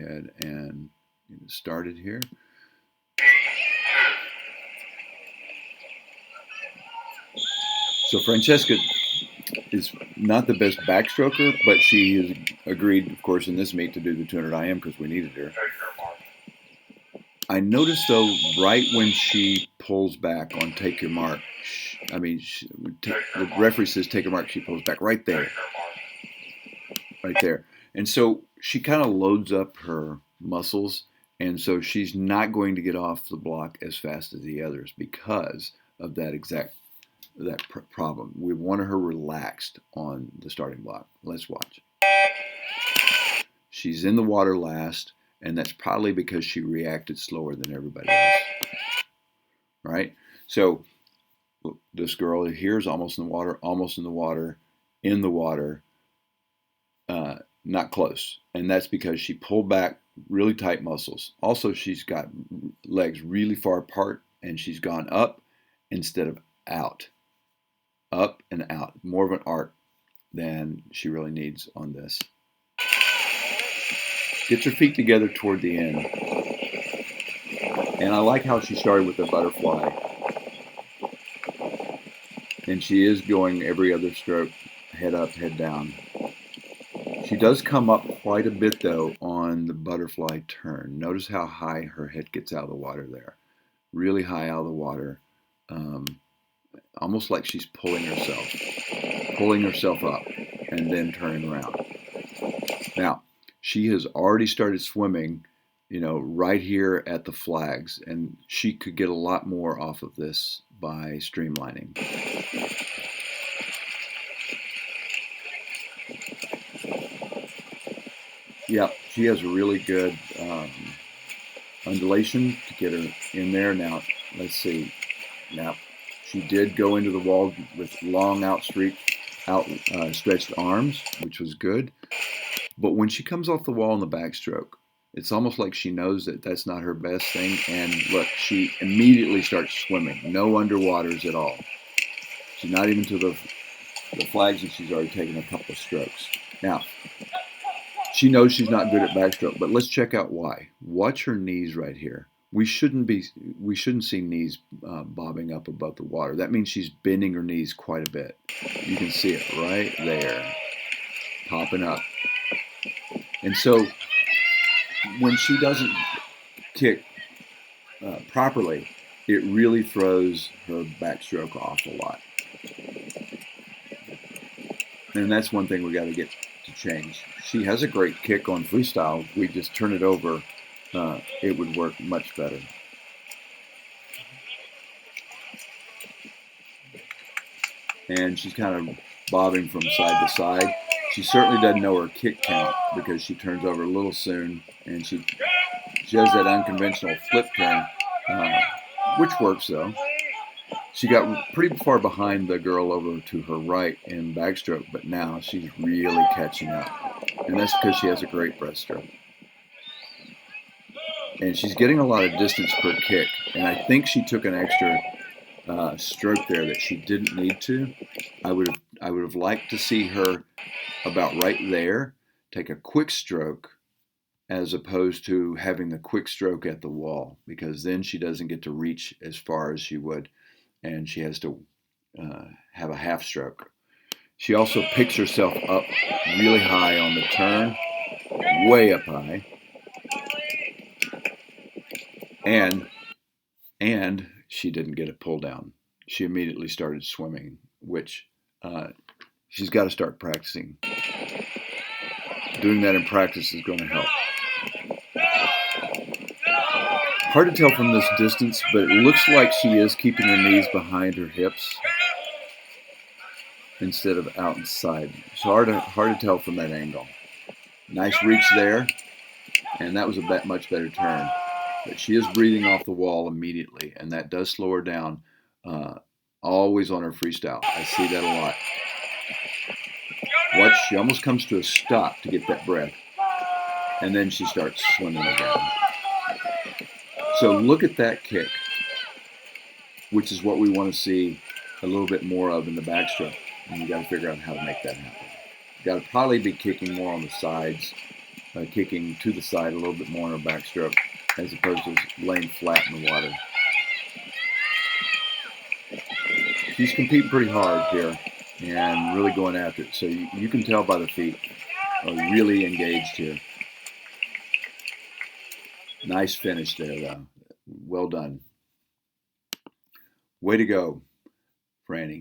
ahead and get it started here. So Francesca is not the best backstroker, but she has agreed, of course, in this meet to do the 200 IM because we needed her. I noticed, though, right when she pulls back on take your mark, the referee says take your mark, she pulls back right there. Right there. And so she kind of loads up her muscles, and so she's not going to get off the block as fast as the others because of that problem. We wanted her relaxed on the starting block. Let's watch. She's in the water last, and that's probably because she reacted slower than everybody else. Right? So this girl here is almost in the water, not close. And that's because she pulled back really tight muscles. Also, she's got legs really far apart, and she's gone up instead of out. Up and out. More of an arc than she really needs on this. Get your feet together toward the end. And I like how she started with the butterfly. And she is going every other stroke, head up, head down. She does come up quite a bit, though, on the butterfly turn. Notice how high her head gets out of the water there. Really high out of the water. Almost like she's pulling herself up and then turning around. Now, she has already started swimming, right here at the flags, and she could get a lot more off of this by streamlining. Yeah, she has a really good undulation to get her in there. Now, let's see. Now, she did go into the wall with long outstretched arms, which was good. But when she comes off the wall in the backstroke, it's almost like she knows that that's not her best thing. And look, she immediately starts swimming. No underwaters at all. She's not even to the flags, and she's already taken a couple of strokes. Now, she knows she's not good at backstroke, but let's check out why. Watch her knees right here. We shouldn't see knees bobbing up above the water. That means she's bending her knees quite a bit. You can see it right there, popping up. And so when she doesn't kick properly, it really throws her backstroke off a lot. And that's one thing we got to get to change. She has a great kick on freestyle. We just turn it over. It would work much better. And she's kind of bobbing from side to side. She certainly doesn't know her kick count because she turns over a little soon, and she does that unconventional flip turn, which works though. She got pretty far behind the girl over to her right in backstroke, but now she's really catching up. And that's because she has a great breaststroke. And she's getting a lot of distance per kick. And I think she took an extra stroke there that she didn't need to. I would have liked to see her about right there take a quick stroke as opposed to having the quick stroke at the wall, because then she doesn't get to reach as far as she would, and she has to have a half stroke. She also picks herself up really high on the turn, way up high, and she didn't get a pull down. She immediately started swimming, which she's got to start practicing. Doing that in practice is going to help. Hard to tell from this distance, but it looks like she is keeping her knees behind her hips instead of out inside. It's hard to tell from that angle. Nice reach there, and that was a much better turn. But she is breathing off the wall immediately, and that does slow her down. Always on her freestyle. I see that a lot. Watch, she almost comes to a stop to get that breath, and then she starts swimming again. So look at that kick, which is what we want to see a little bit more of in the backstroke, and you got to figure out how to make that happen. You got to probably be kicking more on the sides kicking to the side a little bit more in her backstroke as opposed to laying flat in the water. She's competing pretty hard here and really going after it. So you can tell by the feet are really engaged here. Nice finish there, though. Well done. Way to go, Franny.